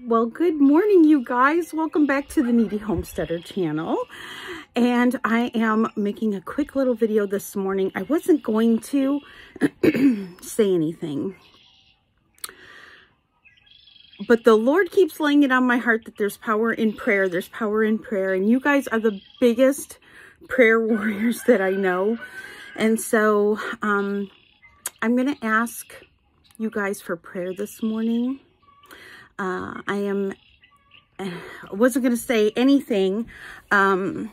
Well, good morning, you guys. Welcome back to the Kneady Homesteader channel. And I am making a quick little video this morning. I wasn't going to say anything, but the Lord keeps laying it on my heart that there's power in prayer. There's power in prayer. And you guys are the biggest prayer warriors that I know. And so I'm going to ask you guys for prayer this morning. I wasn't going to say anything, but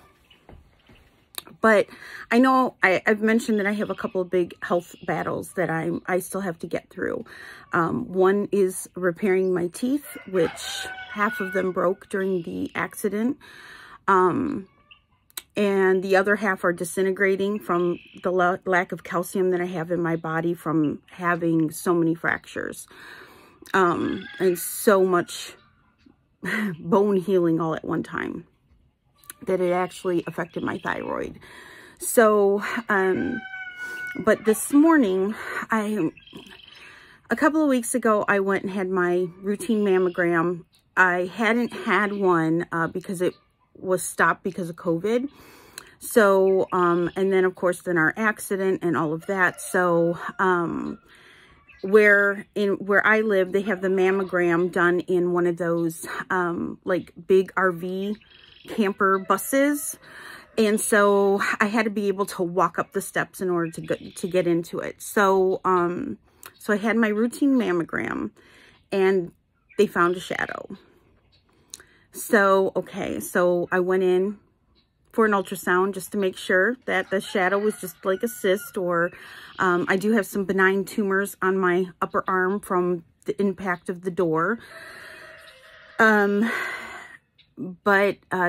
I know I've mentioned that I have a couple of big health battles that I still have to get through. One is repairing my teeth, which half of them broke during the accident. And the other half are disintegrating from the lack of calcium that I have in my body from having so many fractures. And so much bone healing all at one time that it actually affected my thyroid. So, but this morning, a couple of weeks ago, I went and had my routine mammogram. I hadn't had one because it was stopped because of COVID. So, and then of course, then our accident and all of that. So, where I live, they have the mammogram done in one of those like big RV camper buses, and so I had to be able to walk up the steps in order to get into it. So so I had my routine mammogram, and they found a shadow. So okay, so I went in for an ultrasound just to make sure that the shadow was just like a cyst, or I do have some benign tumors on my upper arm from the impact of the door. But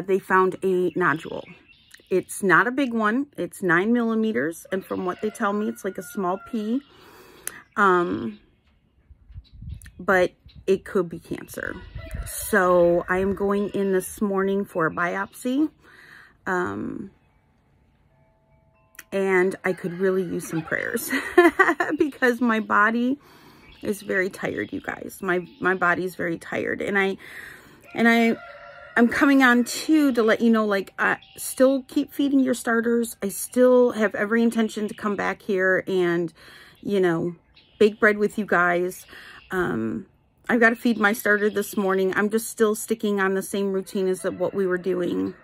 they found a nodule. It's not a big one. It's 9 millimeters. And from what they tell me, it's like a small pea. But it could be cancer. So I am going in this morning for a biopsy. And I could really use some prayers because my body is very tired, you guys. My body is very tired, and I'm coming on too to let you know, like, still keep feeding your starters. I still have every intention to come back here and, you know, bake bread with you guys. I've got to feed my starter this morning. I'm just still sticking on the same routine as what we were doing.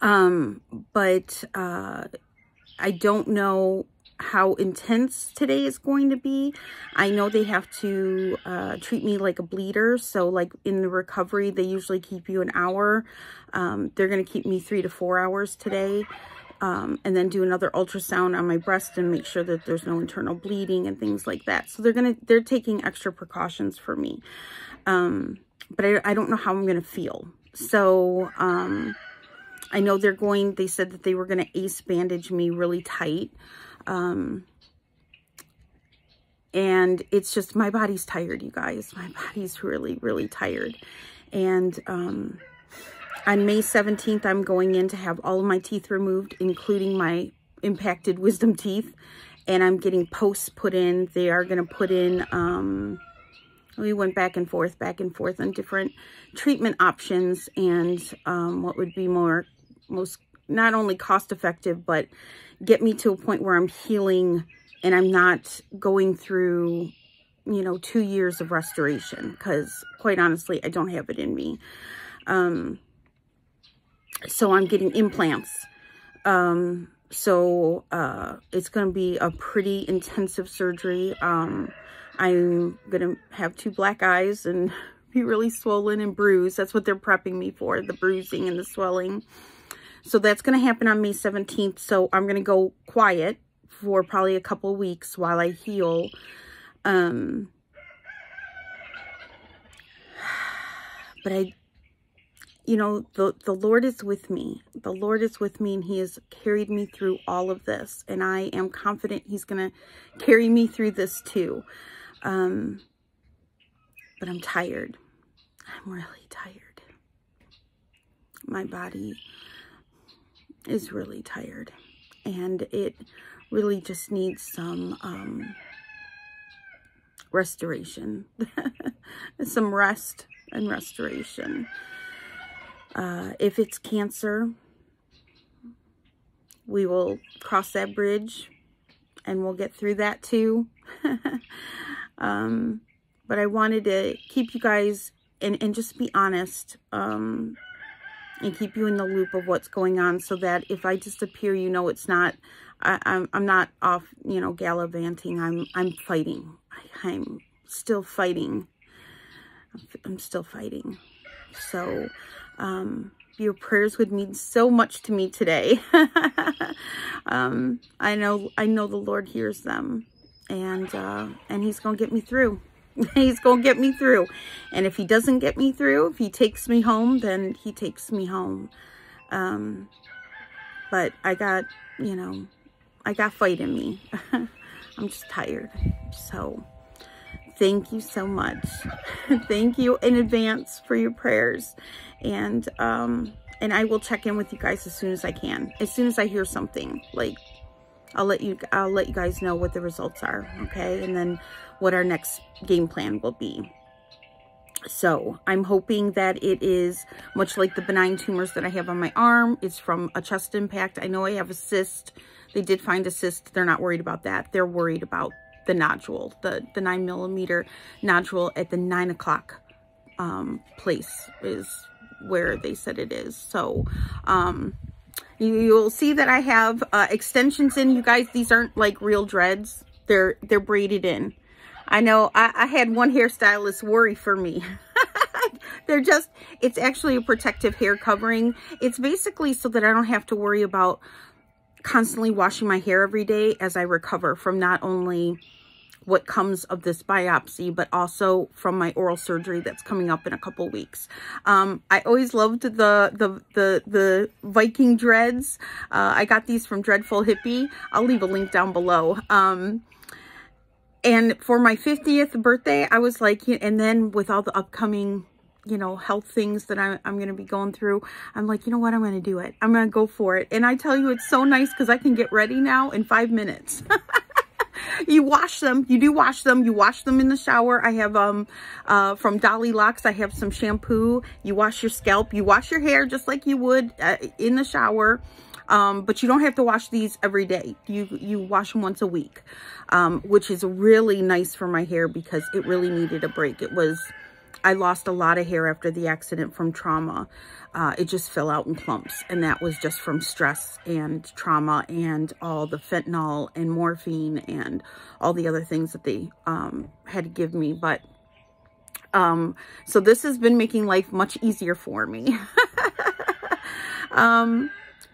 But I don't know how intense today is going to be. I know they have to treat me like a bleeder. So like in the recovery, they usually keep you an hour. They're going to keep me 3 to 4 hours today. And then do another ultrasound on my breast and make sure that there's no internal bleeding and things like that. So they're taking extra precautions for me. But I don't know how I'm going to feel. So, I know they said that they were going to ace bandage me really tight. And it's just, my body's tired, you guys. My body's really, really tired. And, on May 17th, I'm going in to have all of my teeth removed, including my impacted wisdom teeth. And I'm getting posts put in. They are going to put in, we went back and forth on different treatment options and, what would be most not only cost effective, but get me to a point where I'm healing and I'm not going through, you know, 2 years of restoration, because quite honestly, I don't have it in me. So I'm getting implants. So it's going to be a pretty intensive surgery. I'm going to have 2 black eyes and be really swollen and bruised. That's what they're prepping me for, the bruising and the swelling. So that's going to happen on May 17th. So I'm going to go quiet for probably a couple of weeks while I heal. But you know, the Lord is with me. The Lord is with me, and he has carried me through all of this. And I am confident he's going to carry me through this too. But I'm tired. I'm really tired. My body is really tired, and it really just needs some restoration. Some rest and restoration. If it's cancer, we will cross that bridge and we'll get through that too. But I wanted to keep you guys and just be honest, and keep you in the loop of what's going on, so that if I disappear, you know it's not, I'm not off, you know, gallivanting. I'm fighting. I'm still fighting. I'm still fighting. So, your prayers would mean so much to me today. I know the Lord hears them, and He's gonna get me through. He's gonna get me through. And if He doesn't get me through, if He takes me home, then He takes me home. But I got, you know, I got fight in me. I'm just tired. So thank you so much. Thank you in advance for your prayers. And I will check in with you guys as soon as I can. As soon as I hear something, like, I'll let you guys know what the results are, okay? And then what our next game plan will be. So I'm hoping that it is much like the benign tumors that I have on my arm. It's from a chest impact. I know I have a cyst. They did find a cyst. They're not worried about that. They're worried about the nodule, the 9mm nodule at the 9 o'clock place is where they said it is. So you'll see that I have extensions in. You guys, these aren't like real dreads. They're braided in. I know I had one hairstylist worry for me. They're just, it's actually a protective hair covering. It's basically so that I don't have to worry about constantly washing my hair every day as I recover from not only what comes of this biopsy, but also from my oral surgery that's coming up in a couple weeks. I always loved the Viking dreads. I got these from Dreadful Hippie. I'll leave a link down below. And for my 50th birthday, I was like, and then with all the upcoming, you know, health things that I'm going to be going through, I'm like, you know what? I'm going to do it. I'm going to go for it. And I tell you, it's so nice because I can get ready now in 5 minutes. You wash them. You do wash them. You wash them in the shower. I have, from Dolly Locks, I have some shampoo. You wash your scalp. You wash your hair just like you would in the shower. But you don't have to wash these every day. You wash them once a week, which is really nice for my hair because it really needed a break. I lost a lot of hair after the accident from trauma. It just fell out in clumps, and that was just from stress and trauma and all the fentanyl and morphine and all the other things that they had to give me. But so this has been making life much easier for me.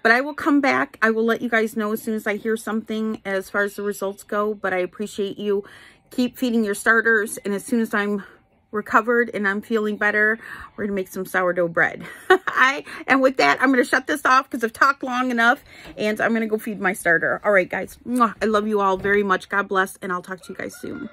But I will come back. I will let you guys know as soon as I hear something as far as the results go. But I appreciate you. Keep feeding your starters. And as soon as I'm recovered and I'm feeling better, we're going to make some sourdough bread. And with that, I'm going to shut this off because I've talked long enough. And I'm going to go feed my starter. All right, guys. I love you all very much. God bless. And I'll talk to you guys soon.